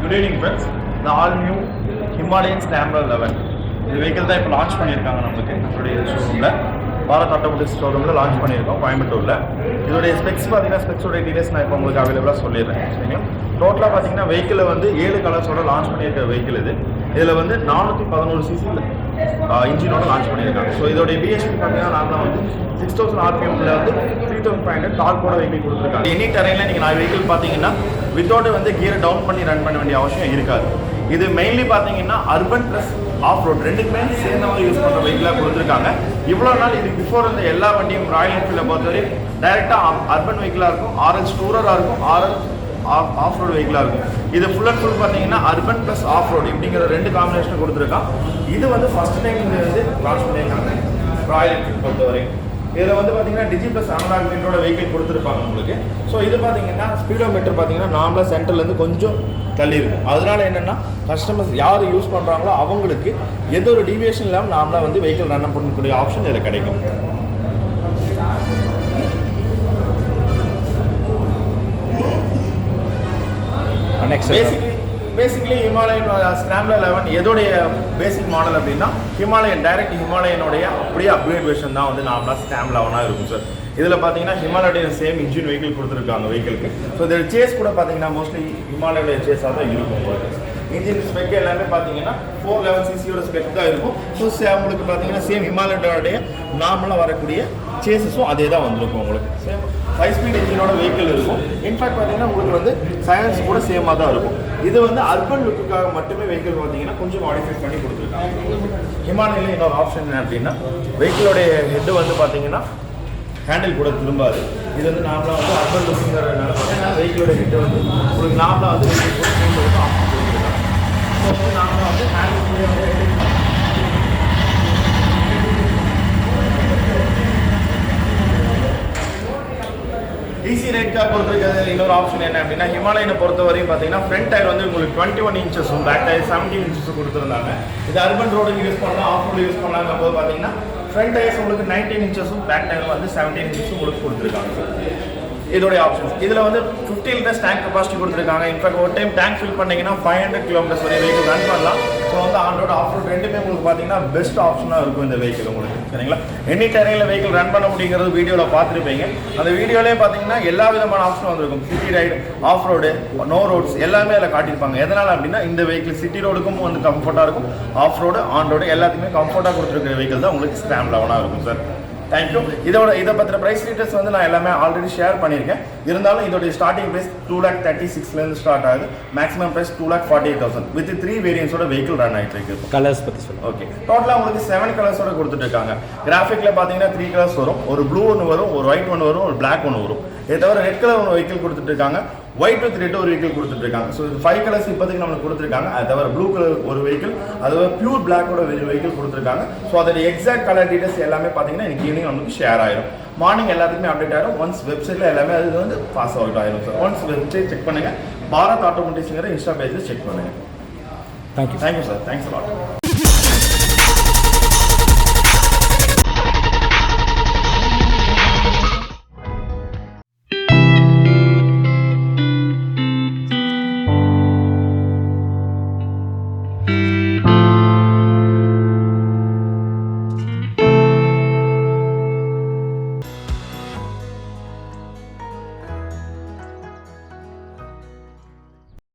Good evening friends. The all new Himalayan Scram 11. இந்த vehicle தான் இப்போ லான்ச் பண்ணியிருக்காங்க நம்மளுடைய ஷோரூமில் Bharat Automotives ஷோரூமில் லான்ச் பண்ணியிருக்கோம் கோயம்புத்தூரில். இதோடைய ஸ்பெக்ஸ் பார்த்தீங்கன்னா ஸ்பெக்ஸோட டீடைல்ஸ் நான் இப்போ உங்களுக்கு அவைலபிளாக சொல்லிடுறேன். சரிங்களா? டோட்டலாக பார்த்தீங்கன்னா வெஹிக்கிளை வந்து 7 கலர்ஸோட லான்ச் பண்ணியிருக்க வெஹிக்கிள் இது. இதில் வந்து 411 சிசியில் இன்ஜினோட லான்ச் பண்ணியிருக்காங்க. ஸோ இதோடைய பிஹெச்பி பார்த்தீங்கன்னா நாங்கள் வந்து 6000 RPMல வந்து 3500 டார்க்கோட வெஹிக்கிள் கொடுத்துருக்காங்க. எனி டெரைனில் நீங்கள் நான் வெஹிக்கிள் பார்த்தீங்கன்னா வித்தவுட் வந்து கியரை டவுன் பண்ணி ரன் பண்ண வேண்டிய அவசியம் இருக்காது. இது மெயின்லி பார்த்தீங்கன்னா அர்பன் ப்ளஸ் ஆஃப் ரோட் ரெண்டுக்குமே சேர்ந்த மாதிரி யூஸ் பண்ணுற வெஹிக்கிளாக கொடுத்துருக்காங்க. இவ்வளோ நாள் இதுக்கு பிஃபோர் இந்த எல்லா வண்டியும் ராயல் என்ஃபீல்டை பொறுத்தவரை டைரெக்டாக அர்பன் வெஹிக்கிளாக இருக்கும், ஆர்எல் டூரராக இருக்கும், ஆர்எல் ஆஃப் ரோடு வெஹிக்கிளாக இருக்கும். இது ஃபுல் அண்ட் ஃபுல் பார்த்தீங்கன்னா அர்பன் ப்ளஸ் ஆஃப் ரோடு இப்படிங்கிற 2 காம்பினேஷன் கொடுத்துருக்கான். இது வந்து ஃபர்ஸ்ட் டைம் இது வந்து லான்ச் பண்ணியிருக்காங்க ராயல் என்ஃபீல்ட் பொறுத்தவரை. இதில் வந்து பார்த்தீங்கன்னா டிஜி ப்ளஸ் அனலாக் மீட்டரோட வெஹிக்கிள் கொடுத்துருப்பாங்க உங்களுக்கு. ஸோ இது பார்த்தீங்கன்னா ஸ்பீடோ மீட்டர் பார்த்தீங்கன்னா நார்மலாக சென்டர்லேருந்து கொஞ்சம் தள்ளி இருக்கும். அதனால என்னென்னா கஸ்டமர்ஸ் யார் யூஸ் பண்ணுறாங்களோ அவங்களுக்கு எந்த ஒரு டீவியேஷன் இல்லாமல் நார்மலாக வந்து வெஹிக்கிள் ரன் பண்ணக்கூடிய ஆப்ஷன் இதில் கிடைக்கும். பேசிக்கலி ஹிமாலயன் ஸ்கிராம்ல 11 எதோடைய பேசிக் மாடல் அப்படின்னா ஹிமாலயன் டைரக்ட் ஹிமாலயனுடைய அப்படியே அப்கிரேட் வெர்ஷன் தான் வந்து நார்மலாக ஸ்கிராம் 11 இருக்கும் சார். இதில் பார்த்தீங்கன்னா ஹிமாலயன் சேம் இன்ஜின் வெஹிக்கிள் கொடுத்துருக்காங்க வெஹிக்கிளுக்கு. ஸோ இதில் சேஸ் கூட பார்த்தீங்கன்னா மோஸ்ட்லி ஹிமாலயோடைய சேஸாக தான் இருக்கும் உங்களுக்கு. இன்ஜின் ஸ்பெக் எல்லாமே பார்த்தீங்கன்னா 411 சிசியோட ஸ்பெக் தான் இருக்கும். ஸோ உங்களுக்கு பார்த்தீங்கன்னா சேம் ஹிமாலயோடைய நார்மலாக வரக்கூடிய சேஸஸும் அதே தான் வந்திருக்கும் உங்களுக்கு. சேம் 5 ஸ்பீட் இன்ஜினோட வெஹிக்கிள் இருக்கும். இன்ஃபேக்ட் பார்த்தீங்கன்னா உங்களுக்கு வந்து சைலன்ஸ் கூட சேமாக தான் இருக்கும். இது வந்து அர்பன் லுக்குக்காக மட்டுமே வெஹிக்கிள் பார்த்தீங்கன்னா கொஞ்சம் மாடிஃபை பண்ணி கொடுத்துருக்காங்க. ஹிமாலயில் இன்னொரு ஆப்ஷன் என்ன அப்படின்னா வெஹிக்கிளோடைய ஹெட்டு வந்து பார்த்தீங்கன்னா ஹேண்டில் கூட திரும்பாது. இது வந்து நார்மலாக வந்து அர்பன் லுக்குங்கிறதுனால பார்த்தீங்கன்னா வெஹிக்கிளோட ஹெட்டு வந்து உங்களுக்கு நார்மலாக வந்து வெஹிக்கிள் கூட திரும்ப ஆப்ஷன் கொடுத்துருக்காங்க. ஸோ வந்து நார்மலாக வந்து ஹேண்டில் கூட ஈஸி ரேட்காக கொடுத்துருக்கிறது இன்னொரு ஆப்ஷன் என்ன அப்படின்னா ஹிமாலயனை பொறுத்தவரையும் பார்த்தீங்கன்னா ஃப்ரண்ட் டயர் வந்து உங்களுக்கு 21 இன்ச்சஸும் பேக் டயர் 17 இன்ச்சஸும் கொடுத்துருந்தாங்க. இது அர்பன் ரோடுக்கு யூஸ் பண்ணலாம், ஆஃப் ரோடு யூஸ் பண்ணலாங்கும் போது பார்த்தீங்கன்னா ஃப்ரண்ட் டயர்ஸ் உங்களுக்கு 19 இன்ச்சஸும் பேக் டயர் வந்து 17 இன்ச்சஸும் உங்களுக்கு கொடுத்துருக்காங்க. இதோடைய ஆப்ஷன்ஸ் இதில் வந்து 50 லிட்டர்ஸ் டேங்க் கெப்பாசிட்டி கொடுத்துருக்காங்க. இன்ஃபேக்ட் ஒரு டைம் டேங்க் ஃபில் பண்ணிங்கன்னா 500 கிலோமீட்டர்ஸ் வரை வெஹிக்கிள் ரன் பண்ணலாம். ஸோ வந்து ஆன் ரோடு ஆஃப் ரோட் ரெண்டுமே உங்களுக்கு பார்த்தீங்கன்னா பெஸ்ட் ஆப்ஷனாக இருக்கும் இந்த வெஹிக்கிள் உங்களுக்கு. சரிங்களா? எனி டெரைனில் வெஹிக்கிள் ரன் பண்ண முடியுங்கிறது வீடியோவில் பார்த்துருப்பீங்க. அந்த வீடியோலேயே பார்த்தீங்கன்னா எல்லா விதமான ஆப்ஷனும் வந்திருக்கும். City ride, off road, no roads எல்லாமே அதில் காட்டியிருப்பாங்க. எதனால் அப்படின்னா இந்த வெஹிக்கிள் சிட்டி ரோடுக்கும் வந்து கம்ஃபர்ட்டாக இருக்கும், ஆஃப் ரோடு ஆன் ரோடு எல்லாத்துக்குமே கம்ஃபர்ட்டாக கொடுத்துருக்கிற வெஹிக்கிள் தான் உங்களுக்கு ஸ்கிராம் 11 இருக்கும் சார். தேங்க்யூ. இதை பற்றின ப்ரைஸ் டீட்டெயில்ஸ் வந்து நான் எல்லாமே ஆல்ரெடி ஷேர் பண்ணியிருக்கேன். இருந்தாலும் இதோடைய ஸ்டார்டிங் ப்ரைஸ் 2,36,000 ஸ்டார்ட் ஆகுது. மேக்ஸிமம் ப்ரைஸ் 2,48,000 வித் 3 வேரியன்ஸோட வெஹிக்கிள் ரன் ஆகிட்டு இருக்கு. கலர்ஸ் பற்றி சொல்லுங்கள். ஓகே, டோட்டலாக உங்களுக்கு 7 கலர்ஸோட கொடுத்துட்டு இருக்காங்க. கிராஃபிக்கில் பார்த்தீங்கன்னா 3 கலர்ஸ் வரும். ஒரு ப்ளூ ஒன்று வரும், ஒரு ஒயிட் ஒன்று வரும், ஒரு பிளாக் ஒன்று வரும். இதை தவிர ரெட் கலர் ஒன்று வெஹிக்கிள் கொடுத்துட்டு இருக்காங்க, ஒயிட் வித் ரெட் ஒரு வெஹிக்கிள் கொடுத்துட்டு இருக்காங்க. ஸோ 5 கலர்ஸ் இப்போதைக்கு நம்மளுக்கு கொடுத்துருக்காங்க. அது தவிர ப்ளூ கலர் ஒரு வெஹிக்கிள், அது பியூர் பிளாக்கோட வெஹிக்கிள் கொடுத்துருக்காங்க. ஸோ அதோட எக்ஸாக்ட் கலர் டீடைல்ஸ் எல்லாமே பார்த்தீங்கன்னா இன்னைக்கு ஈவினிங் நமக்கு ஷேர் ஆயிடும். மார்னிங் எல்லாத்துக்குமே அப்டேட் ஆயிடும். ஒன்ஸ் வெப்சைட்டில் எல்லாமே அது வந்து பாஸ் அவுட் ஆயிடும் சார். ஒன்ஸ் வெப்சைட் செக் பண்ணுங்கள், பாரத் ஆட்டோமோட்டிவ்ஸ்ங்கிற இன்ஸ்டா பேஜில் செக் பண்ணுங்கள். Thank you sir. Thanks a lot.